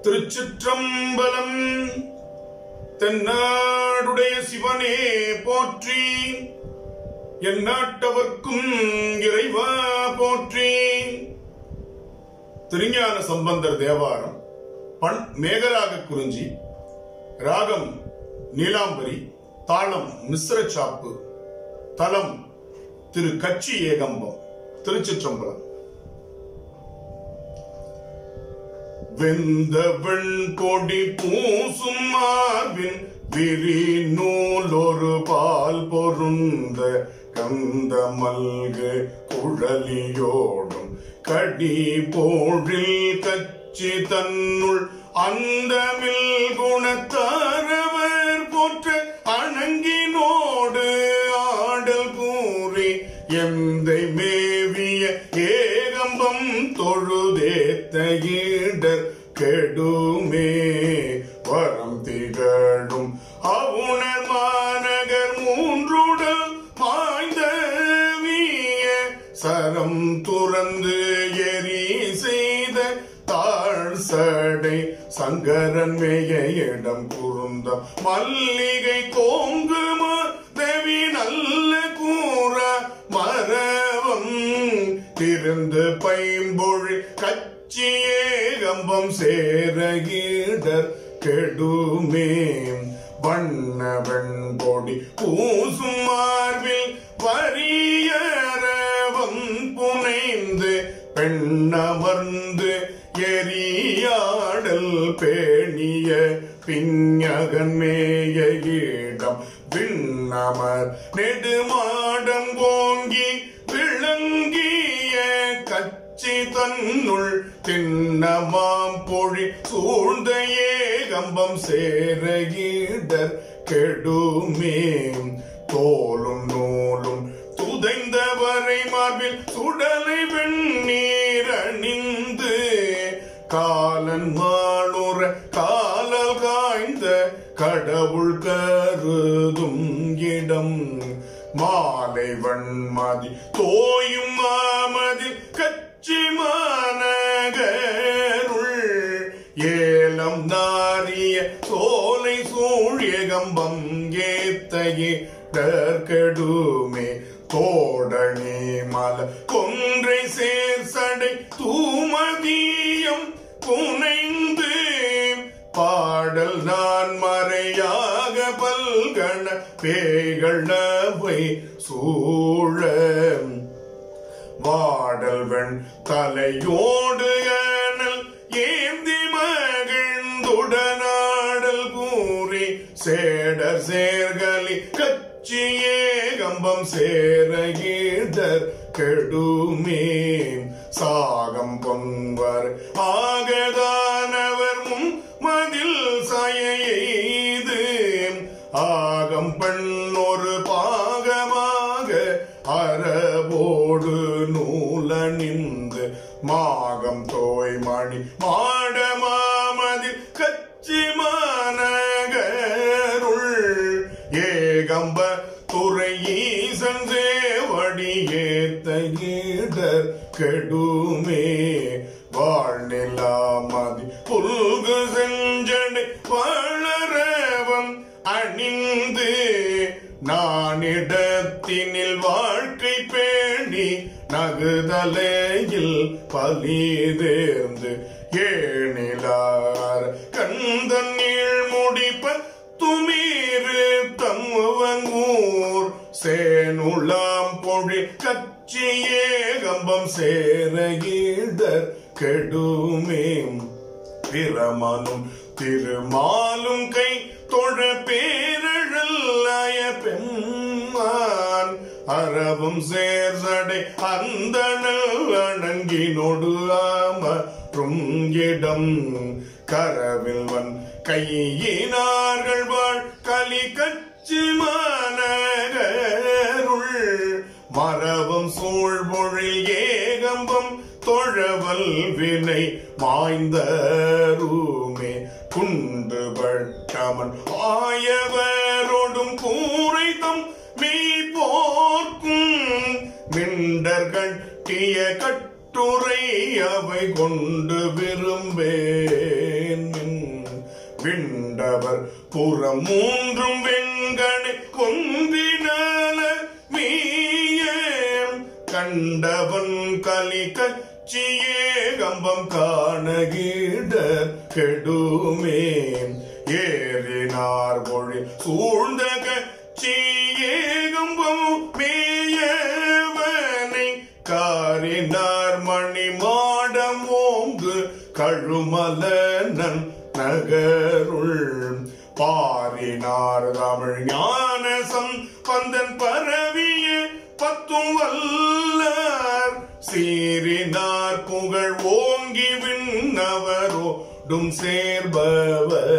திருச்சிற்றம்பலம். தென்னாடுடைய சிவனே போற்றி, எந்நாட்டவர்க்கும் இறைவா போற்றி. திருஞான சம்பந்தர் தேவாரம். பண் மேகராக குறிஞ்சி, ராகம் நீலாம்பரி, தாளம் மிஸ்ர சாப்பு, தலம் திரு கச்சி ஏகம்பம். திருச்சிற்றம்பலம். வெந்தவன் கொடி பூசும் மார்பின் விரி நூலொரு பால் பொருந்த கந்த மல்கு குழலியோடும் கடி போழில் கச்சி தன்னுள் அந்தமில் குணத்தாரவர் போற்ற அணங்கினோடு ஆடல் கூறி எந்தை மேவிய ஏகம்பம் தொழுதேத்த ஈடர் கெடுமே வரம் திகழும் அவுணர் மாநகர் மூன்றுடல் மாய்ந்த வீய சரம் துறந்து எரி செய்த தாழ் சடை சங்கரன் மேய இடம் குறுந்த மல்லிகை கோங்கு தேவி நல்ல கூற மரவம் திருந்து பைம்பொழி கச்சியே கம்பம் சேர ஈடர் கெடுமே வண்ண வெண்பொடி பூசும் மார்பில் வரியரவம் புனைந்து பெண்ணமர்ந்து எரியாடல் பேணிய பிஞகன் மேய இடம் விண்ணமர் நெடுமாடம் ஓங்கி விளங்கிய கச்சி தன்னுள் திண்ணமாம் பொழி சூழ்ந்த ஏகம்பம் சேர ஈடர் கெடுமே தோலும் நூலும் துதைந்தவரை மார்பில் சுடலை வெண்ணீர் அணிந்து காலன் மாளுற காலல் காய்ந்த கடவுள் கருதும் இடம் மாலை வன்மதி தோயும் மாமதில் கச்சி மாநகருள் ஏலம் நாரிய சோலை சூழியகம்பம் ஏத்தையே கெடுமே தோடனே மல கொன்றை சேர்சடை தூமதியம் புனைந்து பாடல் நான் மறையாக பல்கண பேய்கள் நவை சூழ வாடல் வெண் தலையோடு அனல் ஏந்தி மகிழ்ந்துடனாடல் கூறி சேடர் சேர்கலி கச்சியே கம்பம் சேர ஈடர் கெடுமே சாகம் பொன்வர் ஆகதானவர் முன் மதில் சயைது ஆகம் பெண்ணொரு பாகமாக அரபோடு நூலணிந்து மாகம் தோய்மணி மாடமாமதில் கச்சி மாநகருள் ஏகம்ப துறை ஈசன் சேவடி ஏத்த ஈடர் கெடுமே வாழ்நிலாமதி புல்கு செஞ்சடை வளரவம் அணிந்து நானிடத்தினில் வாழ்க்கை பேணி நகுதலையில் பலிதேர்ந்து ஏனிலார் கந்தன் நீழ்முடிப்ப துமீறு தம்முவங்கூர் சேனுலாம் பொழி கச்சியே கம்பம் சேர ஈடர் கெடுமே பிரமனும் திருமாலும் கை தொழ பேரழல்லைய பெம்மான் அரவும் சேர்சடை அந்தணல் அணங்கினொடு ஆமற்றும் இடம் கரவில் வன் கையினார்கள் வாழ் கலி கச்சி மாநகருள் மரபம் சூழ்பொழில் ஏகம்பம் தொழவல் வினை மாய்ந்தருமே குண்டு பட்டமன் ஆயவரோடும் கூரைத்தம் மெய் போர்க்கும் மிண்டர் கட்டிய கட்டுரை அவை கொண்டு விரும்பேன் விண்டவர் புறம் மூன்றும் வெங்கனை கொந்தினல மீய கண்டவன் கலி கச்சியே கம்பம் காணகிட கெடுமே ஏறினார் மொழி சூழ்ந்த கச்சியே கம்பம் மேயவனை காரினார் மணி மாடம் ஓங்கு கழுமலனன் நகருள் பாரினார் தமிழ் ஞானசம் பந்தன் பரவிய பத்தும் வல்லார் சீரினார் புகழ் ஓங்கி விண்ணவரோடும் சேர்பவரே.